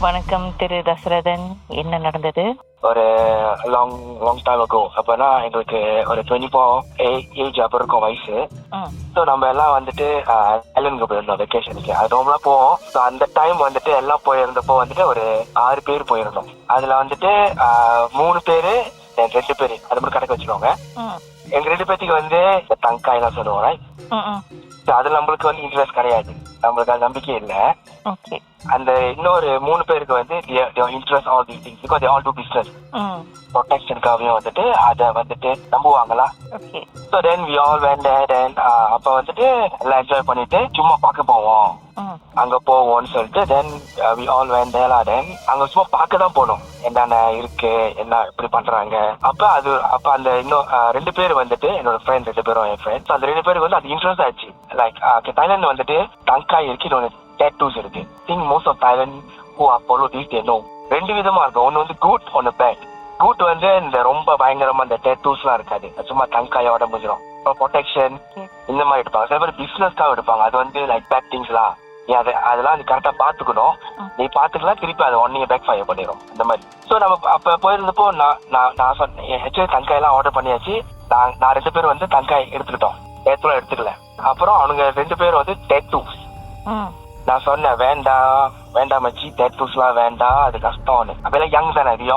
வணக்கம் திரு தசரதன். என்ன நடந்தது? ஒரு லாங் டைம் இருக்கும். அப்பனா எங்களுக்கு ஒரு 24 ஏஜ் அப்போ இருக்கும் வயசு. ஸோ நம்ம எல்லாம் வந்துட்டு ஐலண்டுக்கு போயிருந்தோம் வெக்கேஷனுக்கு. அது ரொம்ப போவோம். ஸோ அந்த டைம் வந்துட்டு எல்லாம் போயிருந்தப்போ வந்துட்டு ஒரு 6 பேர் போயிருந்தோம். அதுல வந்துட்டு 3 பேரு 2 பேரு அது மட்டும் கணக்கு வச்சுக்கோங்க. எங்க 2 பேத்துக்கு வந்து தங்காய் எல்லாம் சொல்லுவோம். அது நம்மளுக்கு வந்து இன்ட்ரெஸ்ட் கிடையாது, நம்மளுக்கு அது நம்பிக்கை இல்லை. அந்த இன்னொரு 3 பேருக்கு வந்து interest all these things because they all to business ப்ரொடெக்ஷனுக்காகவும் வந்துட்டு அதை வந்துட்டு நம்புவாங்களா. So then we all went there. அப்போ வந்துட்டு எல்லாம் என்ஜாய் பண்ணிட்டு சும்மா பார்க்க போவோம், அங்க போவோம்னு சொல்லிட்டு then we all went there. Then அங்க சும்மா பார்க்க தான் போனோம், என்னென்ன இருக்கு, என்ன இப்படி பண்றாங்க. அப்ப அந்த இன்னும் 2 பேர் வந்துட்டு என்னோட ஃப்ரெண்ட், 2 பேரும் என் ஃப்ரெண்ட்ஸ். அந்த 2 பேருக்கு வந்து அது இன்ட்ரெஸ்ட் ஆச்சு. லைக் தாய்லாந்து வந்துட்டு தங்காய் இருக்கு, இன்னொன்று tattoos இருக்கு. think most of Thailand who are follow this they know. 2 விதமா இருக்கும். ஒன்னு வந்து குட், ஒன்னு பேட். குட் வந்து இந்த ரொம்ப பயங்கரமா இந்த டேட்டூஸ்லாம் இருக்காது, சும்மா தங்காயோட முடிஞ்சிடும். ப்ரொடெக்ஷன் இந்த மாதிரி எடுப்பாங்க. சில பேர் பிசினஸ்க்காக எடுப்பாங்க. அது வந்து லைக் பேட் திங்ஸ்லாம். நீ அதெல்லாம் நீ கரெக்டா பாத்துக்கணும். நீ பாத்துக்கலாம், திருப்பி அதை ஒன் பேக் ஃபயர் பண்ணிடும் அந்த மாதிரி. ஸோ நம்ம அப்ப போயிருந்தப்போ நான் சொன்னேன் ஆக்சுவலி தங்காயெல்லாம் ஆர்டர் பண்ணியாச்சு. நான் 2 பேரும் வந்து தங்காய் எடுத்துக்கிட்டோம், டேட்டூலாம் எடுத்துக்கல. அப்புறம் அவனுங்க 2 பேரும் வந்து டேட்டூஸ். நான் சொன்னேன் வேண்டாம் மச்சி, டேட்டூஸ்லாம் வேண்டாம், அது கஷ்டம்னு. அப்பெல்லாம் யங் தானே, வி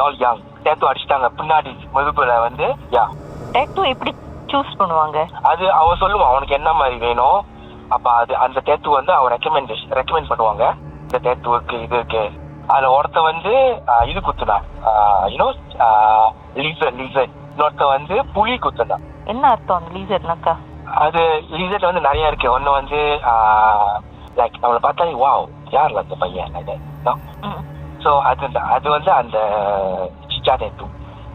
ஆல் யங். டேட்டூ அடிச்சிட்டாங்க பின்னாடி முதுகுல வந்து. டேட்டூ எப்படி சூஸ் பண்ணுவாங்க? அது அவன் சொல்லுவான் அவனுக்கு என்ன மாதிரி வேணும். அப்ப அந்த டேட்டூ வந்து அவன் ரெக்கமெண்ட் பண்ணுவாங்க. இந்த டேட்டூ இருக்கு, இது இருக்கு. அதுல ஒருத்த வந்து இது குத்துனா லீசர்ட், இன்னொருத்த வந்து புலி குத்துனா. என்ன அர்த்தம் அந்த லீசர்ட்னாக்கா? அது லீசர்ட் வந்து நிறைய இருக்கு. ஒன்னு வந்து லைக் நம்மளை பார்த்தாலே வாவ் யார்ல அந்த பையன். ஸோ அது வந்து அந்த சிச்சா டேட்டூ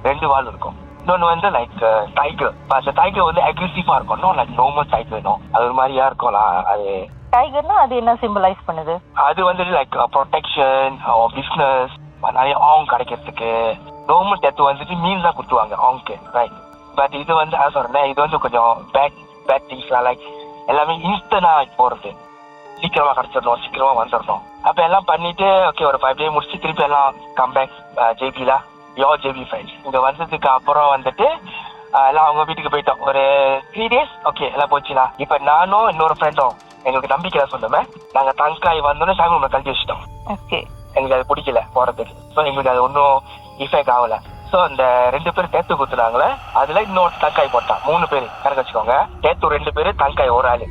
2 வால் இருக்கும். இன்னொன்று வந்து லைக் டைகர். அந்த டைகர் வந்து அக்ரெசிவா இருக்கும், லைக் நார்மல் டைகர் வேணும். அது ஒரு மாதிரியா இருக்கும்லாம். அது டைகர்னா அது என்ன சிம்பலைஸ் பண்ணுது? அது வந்து லைக் ப்ரொடெக்ஷன், பிசினஸ், நிறைய ஆங் கிடைக்கிறதுக்கு. நார்மல் டேட்டூ வந்துட்டு மீன் தான் குத்துவாங்க ஆங்க்கு, ரைட். பட் இது வந்து சொல்றேன், இது வந்து கொஞ்சம் பேட் திங்ஸ்லாம். லைக் எல்லாமே இன்ஸ்டன்டா போறது, சீக்கிரமா கிடைச்சிடணும், சீக்கிரமா வந்துடணும். அப்ப எல்லாம் பண்ணிட்டு ஓகே ஒரு 5 டே முடிச்சு திருப்பி எல்லாம் கம்பேக் ஜேபில ஜேபி ஃப்ரெண்ட்ஸ். இங்க வந்ததுக்கு அப்புறம் வந்துட்டு எல்லாம் அவங்க வீட்டுக்கு போயிட்டோம். ஒரு 3 டேஸ் ஓகே எல்லாம் போச்சுனா. இப்ப நானும் இன்னொரு ஃப்ரெண்டும் எங்களுக்கு நம்பிக்கை சொன்னோமே, நாங்க தங்காய் வந்தோன்னு சாமி உங்களை கழிச்சு வச்சுட்டோம். எங்களுக்கு அது பிடிக்கல போறதுக்கு. ஸோ எங்களுக்கு அது ஒன்றும் இஃபெக்ட் ஆகல. ஸோ அந்த 2 பேர் டேத்து குத்துனாங்களே, அதுல இன்னொரு தங்காய் போட்டான். 3 பேர் கணக்கு வச்சுக்கோங்க. டேத்து 2 பேரு, தங்காய் ஒரு ஆளு.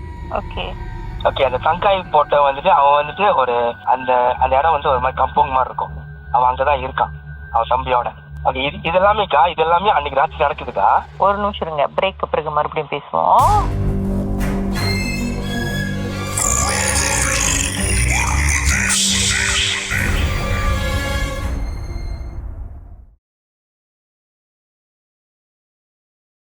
ஓகே அந்த தங்காய் போட்ட வந்துட்டு அவன் வந்துட்டு ஒரு அந்த இடம் வந்து ஒரு மாதிரி கம்பவுண்ட் மாதிரி இருக்கும். அவன் அங்கதான் இருக்கான் அவன் தம்பியோட. ஓகே இதெல்லாமே அன்னைக்கு ராத்திரி நடக்குதுக்கா. ஒரு நிமிஷம் இருங்க, பிரேக் பிறகு மறுபடியும் பேசுவோம்.